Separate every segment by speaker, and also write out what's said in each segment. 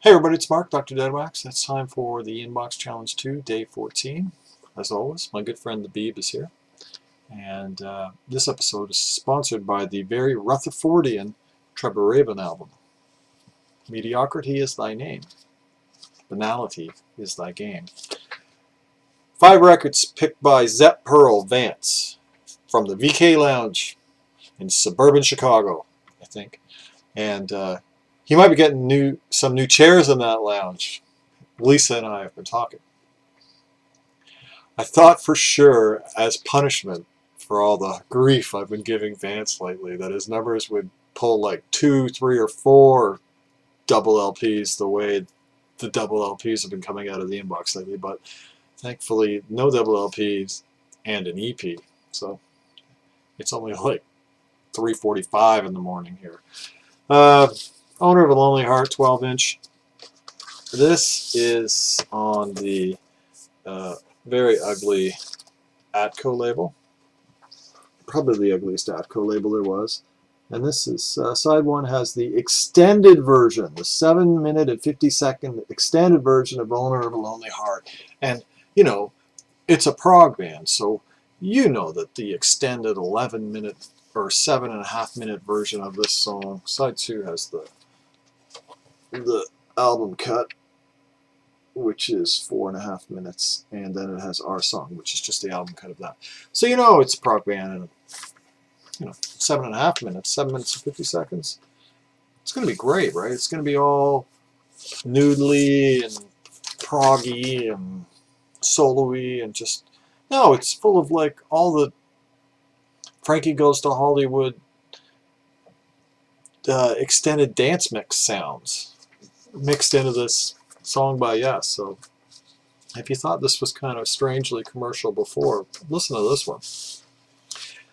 Speaker 1: Hey everybody, it's Mark, Dr. Deadwax. It's time for the Inbox Challenge 2, Day 14. As always, my good friend the Beeb is here. And this episode is sponsored by the very Rutherfordian Trevor Rabin album. Mediocrity is thy name. Banality is thy game. 5 records picked by Zep Pearl Vance from the VK Lounge in suburban Chicago, I think. And he might be getting some new chairs in that lounge. Lisa and I have been talking. I thought for sure, as punishment for all the grief I've been giving Vance lately, that his numbers would pull like 2, 3, or 4 double LPs the way the double LPs have been coming out of the inbox lately, but thankfully no double LPs and an EP, so it's only like 3:45 in the morning here. Owner of a Lonely Heart 12-inch. This is on the very ugly Atco label. Probably the ugliest Atco label there was. And this is, side 1 has the extended version, the 7-minute and 50-second extended version of Owner of a Lonely Heart. And, you know, it's a prog band, so you know that the extended 11-minute or 7.5-minute version of this song, side 2 has the album cut, which is 4.5 minutes, and then it has our song, which is just the album cut of that. So you know it's a prog band, and 7.5 minutes, 7 minutes and 50 seconds. It's going to be great, right? It's going to be all noodly and proggy and solo-y and just, no, it's full of like all the Frankie Goes to Hollywood extended dance mix sounds mixed into this song by Yes. So if you thought this was kind of strangely commercial before, listen to this one.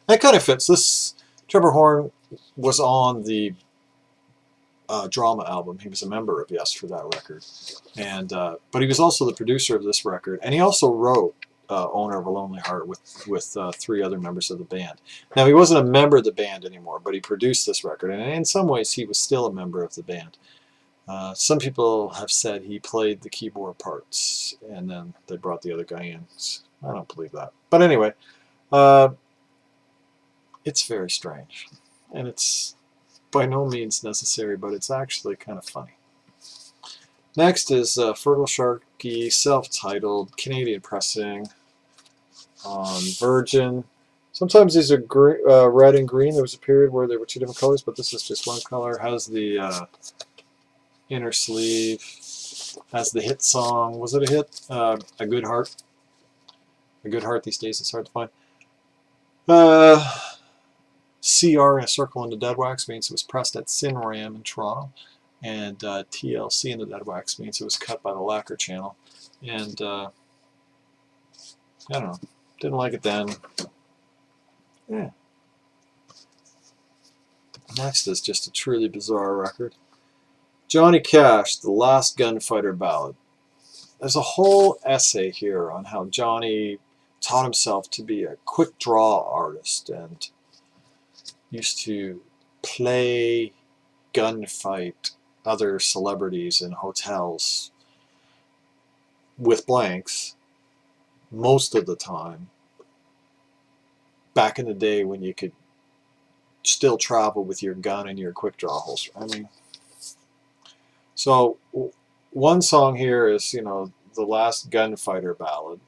Speaker 1: That kind of fits. This Trevor Horn was on the Drama album. He was a member of Yes for that record, and but he was also the producer of this record, and he also wrote Owner of a Lonely Heart with 3 other members of the band. Now he wasn't a member of the band anymore, but he produced this record, and in some ways he was still a member of the band. Some people have said he played the keyboard parts and then they brought the other guy in. I don't believe that. But anyway, it's very strange. And it's by no means necessary, but it's actually kind of funny. Next is Feargal Sharkey, self-titled, Canadian pressing on Virgin. Sometimes these are red and green. There was a period where they were 2 different colors, but this is just one color. Has the inner sleeve, has the hit song. Was it a hit? A Good Heart. A Good Heart these days is hard to find. CR in a circle in the dead wax means it was pressed at Cinram in Toronto, and TLC in the dead wax means it was cut by the lacquer channel. And I don't know, didn't like it then. Yeah. Next is just a truly bizarre record. Johnny Cash, The Last Gunfighter Ballad. There's a whole essay here on how Johnny taught himself to be a quick draw artist and used to play, gunfight other celebrities in hotels with blanks most of the time. Back in the day when you could still travel with your gun and your quick draw holster. I mean, so one song here is, you know, The Last Gunfighter Ballad.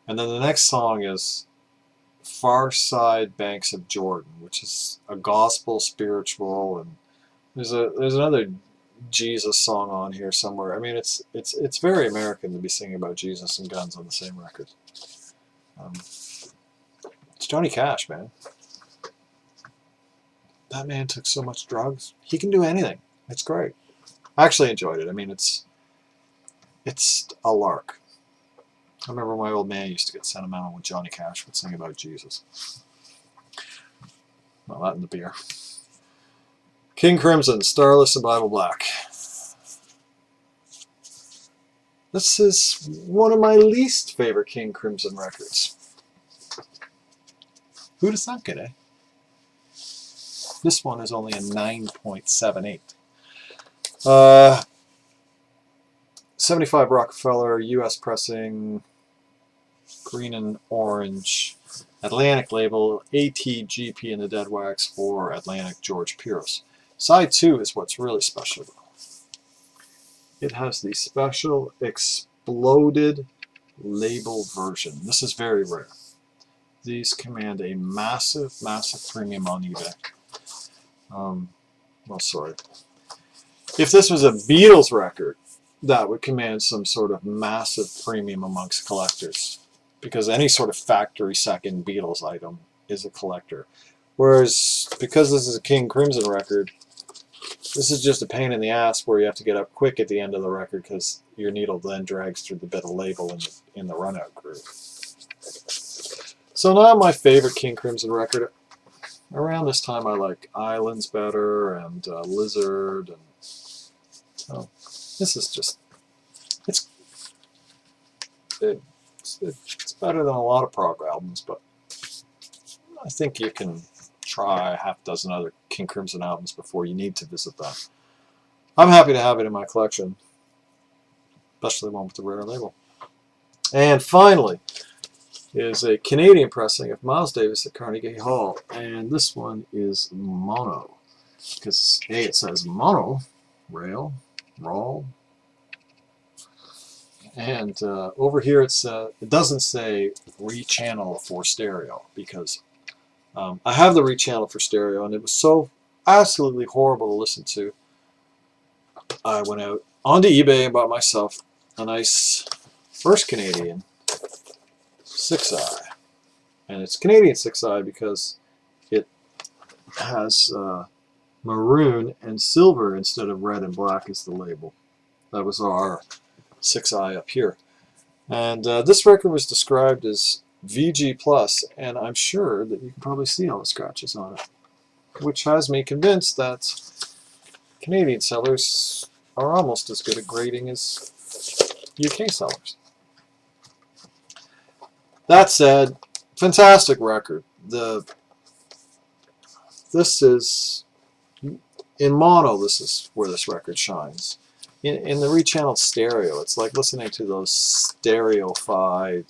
Speaker 1: And then the next song is Far Side Banks of Jordan, which is a gospel spiritual, and there's another Jesus song on here somewhere. I mean, it's very American to be singing about Jesus and guns on the same record. It's Johnny Cash, man. That man took so much drugs. He can do anything. It's great. I actually enjoyed it. I mean, it's a lark. I remember my old man used to get sentimental when Johnny Cash would sing about Jesus. Well, that and the beer. King Crimson, Starless and Bible Black. This is one of my least favorite King Crimson records. Who'd have thunk it, eh? This one is only a 9.78. 75 Rockefeller, U.S. pressing, green and orange. Atlantic label, ATGP in the dead wax for Atlantic George Piros. Side 2 is what's really special. It has the special exploded label version. This is very rare. These command a massive, massive premium on eBay. Well, sorry. If this was a Beatles record, that would command some sort of massive premium amongst collectors, because any sort of factory second Beatles item is a collector. Whereas, because this is a King Crimson record, this is just a pain in the ass where you have to get up quick at the end of the record because your needle then drags through the bit of label in the run-out groove. So not my favorite King Crimson record. Around this time I like Islands better, and Lizard, and this is just, it's better than a lot of prog albums, but I think you can try half a dozen other King Crimson albums before you need to visit them. I'm happy to have it in my collection, especially one with the rare label. And finally is a Canadian pressing of Miles Davis at Carnegie Hall, and this one is mono, because A, it says mono, rail, roll, and over here it doesn't say rechannel for stereo, because I have the rechannel for stereo, and it was so absolutely horrible to listen to. I went out onto eBay and bought myself a nice first Canadian 6i, and it's Canadian 6i because it has maroon and silver instead of red and black as the label. That was our 6i up here, and this record was described as VG+, and I'm sure that you can probably see all the scratches on it, which has me convinced that Canadian sellers are almost as good at grading as UK sellers. That said, fantastic record. This is, in mono, this is where this record shines. In the rechanneled stereo, it's like listening to those stereofied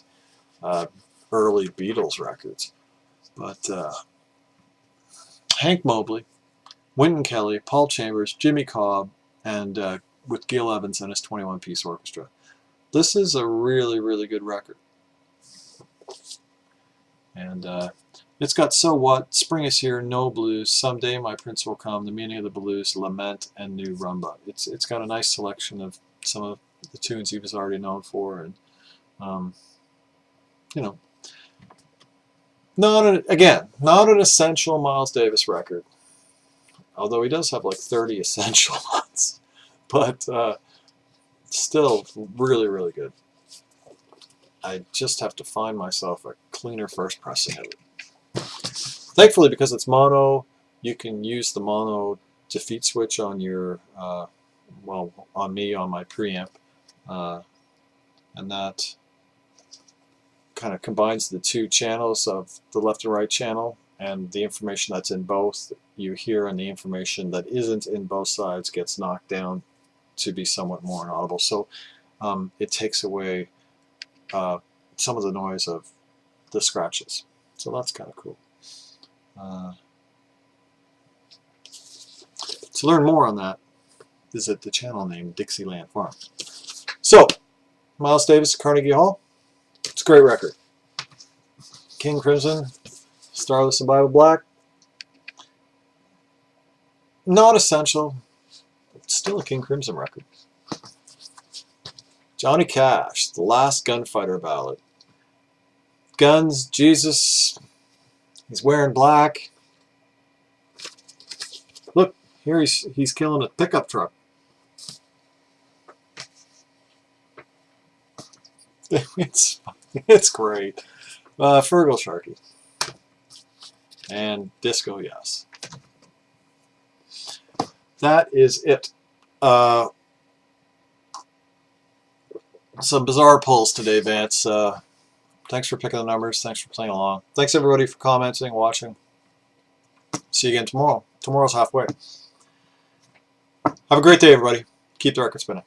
Speaker 1: early Beatles records. But Hank Mobley, Wynton Kelly, Paul Chambers, Jimmy Cobb, and with Gil Evans and his 21-piece orchestra. This is a really, really good record. And it's got So What, Spring is Here, No Blues, Someday My Prince Will Come, The Meaning of the Blues, Lament, and New Rumba. It's got a nice selection of some of the tunes he was already known for, and you know, not an essential Miles Davis record, although he does have like 30 essential ones, but still really, really good. I just have to find myself a cleaner first pressing of it. Thankfully, because it's mono, you can use the mono defeat switch on your, well, on me, on my preamp, and that kind of combines the two channels of the left and right channel, and the information that's in both you hear, and the information that isn't in both sides gets knocked down to be somewhat more inaudible. So it takes away some of the noise of the scratches. So that's kind of cool. To learn more on that, visit the channel name Dixieland Farm. So, Miles Davis, Carnegie Hall. It's a great record. King Crimson, Starless and Bible Black. Not essential, but still a King Crimson record. Johnny Cash, The Last Gunfighter Ballad. Guns, Jesus, he's wearing black. Look, here he's killing a pickup truck. It's great. Feargal Sharkey. And Disco Yes. That is it. Some bizarre pulls today, Vance. Thanks for picking the numbers. Thanks for playing along. Thanks everybody for commenting, watching. See you again tomorrow. Tomorrow's halfway. Have a great day, everybody. keep the record spinning.